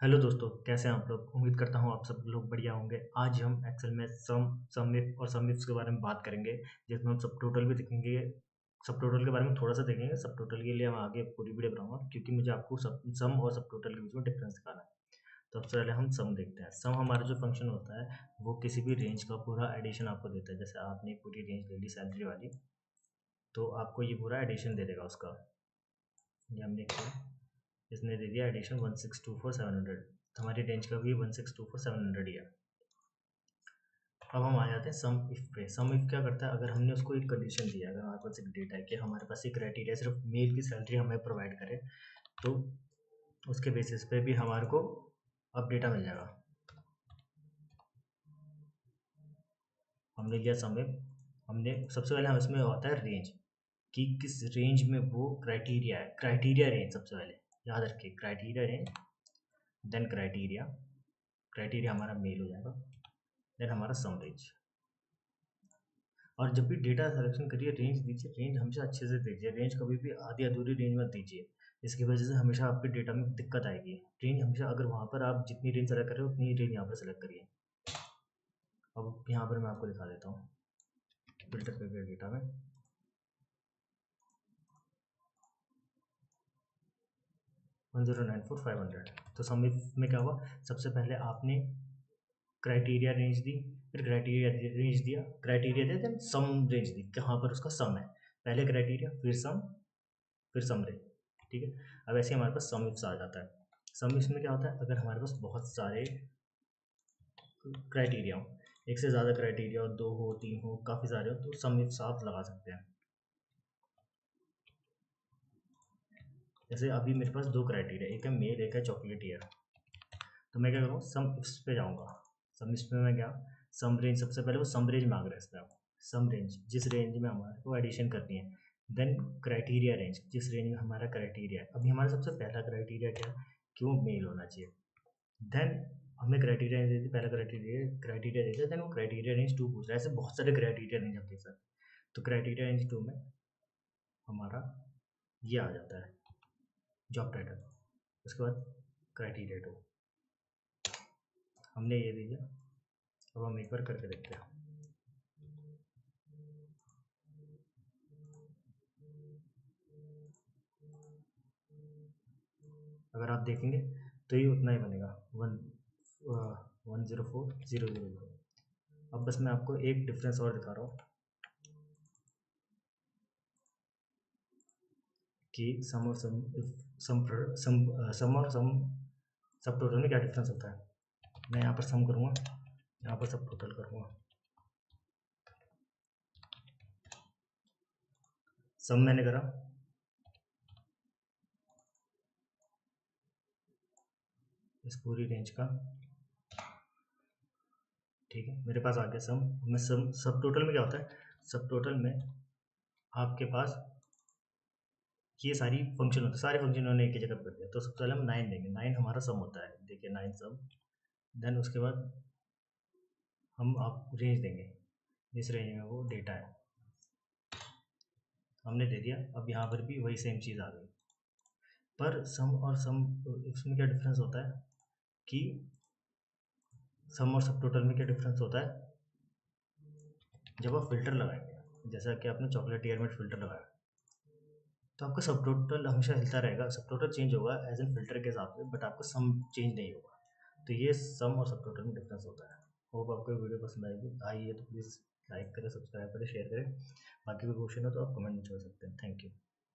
Hello दोस्तों, कैसे हैं आप लोग। उम्मीद करता हूँ आप सब लोग बढ़िया होंगे। आज हम एक्सेल में सम इफ और सम इफ्स के बारे में बात करेंगे, जिसमें हम सब टोटल भी देखेंगे। सब टोटल के बारे में थोड़ा सा देखेंगे। सब टोटल के लिए हम आगे पूरी वीडियो बनाऊंगा, क्योंकि मुझे आपको सम और सब टोटल के बीच में डिफरेंस दिखाना है। तो सबसे पहले हम सम देखते हैं। सम हमारा जो फंक्शन होता है वो किसी भी रेंज का पूरा एडिशन आपको देता है। जैसे आपने एक पूरी रेंज ले ली सैलरी वाली, तो आपको ये पूरा एडिशन दे देगा उसका। ये हमने किया, इसने दे दिया एडिशन 1624,700। हमारी रेंज का भी 1624,700 ही है। अब हम आ जाते हैं सम इफ पे। सम इफ क्या करता है, अगर हमने उसको एक कंडीशन दिया, अगर हमारे पास एक डेटा है कि हमारे पास एक क्राइटेरिया सिर्फ मेल की सैलरी हमें प्रोवाइड करे, तो उसके बेसिस पे भी हमारे को अब डेटा मिल जाएगा। हमने लिया सम इफ। हमने सबसे पहले हम इसमें होता है रेंज, कि किस रेंज में वो क्राइटेरिया है। क्राइटेरिया रेंज सबसे पहले याद रखिए, criteria range, then criteria. Criteria हमारा मेल हो जाएगा, देन हमारा सम रेंज। और जब भी डेटा सिलेक्शन करिए, रेंज दीजिए। रेंज हमेशा अच्छे से दीजिए। रेंज कभी भी आधी अधूरी रेंज मत दीजिए। इसकी वजह से हमेशा आपके डेटा में दिक्कत आएगी। रेंज हमेशा, अगर वहाँ पर आप जितनी रेंज सेलेक्ट कर रहे हो उतनी ही रेंज यहाँ पर सेलेक्ट करिए। अब यहाँ पर मैं आपको दिखा देता हूँ फिल्टर करके डेटा में। वन 1094,500। तो सम में क्या हुआ, सबसे पहले आपने क्राइटेरिया रेंज दी, फिर क्राइटेरिया रेंज दिया, क्राइटेरिया दिया, देन सम रेंज दी, कहाँ पर उसका सम है। पहले क्राइटेरिया, फिर सम रेंज। ठीक है। अब ऐसे हमारे पास सम इफ्स आ जाता है। सम इफ्स में क्या होता है, अगर हमारे पास बहुत सारे क्राइटेरिया हो, एक से ज़्यादा क्राइटेरिया हो, दो हो, तीन हो, काफ़ी सारे हो, तो सम इफ्स आप लगा सकते हैं। जैसे अभी मेरे पास दो क्राइटेरिया, एक है मेल, एक है चॉकलेटियर। तो मैं क्या करूँगा, सम इफ्स पे जाऊँगा। सम इफ्स पे मैं क्या, सम रेंज, सबसे पहले वो सम रेंज मांग रहा है इस पे आपको। सम रेंज, जिस रेंज में हमारे को एडिशन करनी है। देन क्राइटेरिया रेंज, जिस रेंज में हमारा क्राइटेरिया है। अभी हमारा सबसे पहला क्राइटेरिया क्या है, कि वो मेल होना चाहिए। देन हमें क्राइटेरिया रेंज दे दी, पहला क्राइटेरिया दे दिया, देन वो क्राइटेरिया रेंज टू पूछ रहा है। ऐसे बहुत सारे क्राइटेरिया रेंज होते हैं सर। तो क्राइटेरिया रेंज टू में हमारा ये आ जाता है जॉब टाइटल। उसके बाद क्राइटेरिया टू हमने ये दे दिया। अब हम एक बार करके देखते हैं। अगर आप देखेंगे तो ये उतना ही बनेगा, 104,000। अब बस मैं आपको एक डिफरेंस और दिखा रहा हूँ कि सम और सम सम सम और सम सब टोटल में क्या डिफरेंस होता है। मैं यहाँ पर सम करूँगा, यहाँ पर सब टोटल करूँगा। सम मैंने करा, इस पूरी रेंज का। ठीक है, मेरे पास आ गया सम। मैं सब टोटल में क्या होता है, सब टोटल में आपके पास ये सारी फंक्शन होते हैं। सारे फंक्शन उन्होंने एक ही जगह पर कर दिया। तो सबसे पहले हम 9 देंगे। 9 हमारा सम होता है, देखिए 9 सम। देन उसके बाद हम आप रेंज देंगे, जिस रेंज में वो डेटा है हमने दे दिया। अब यहाँ पर भी वही सेम चीज़ आ गई। पर सम और सम इसमें क्या डिफरेंस होता है, कि सम और सब टोटल में क्या डिफरेंस होता है, जब आप फिल्टर लगाएंगे। जैसा कि आपने चॉकलेट ईयर में फिल्टर लगाया, तो आपका सब टोटल हमेशा हिलता रहेगा। सब टोटल चेंज होगा एज एन फिल्टर के हिसाब से, बट आपका सम चेंज नहीं होगा। तो ये सम और सब टोटल में डिफरेंस होता है। होप आपको वीडियो पसंद आएगी। आई है तो प्लीज़ लाइक करें, सब्सक्राइब करें, शेयर करें। बाकी कोई क्वेश्चन हो तो आप कमेंट में छोड़ सकते हैं। Thank you.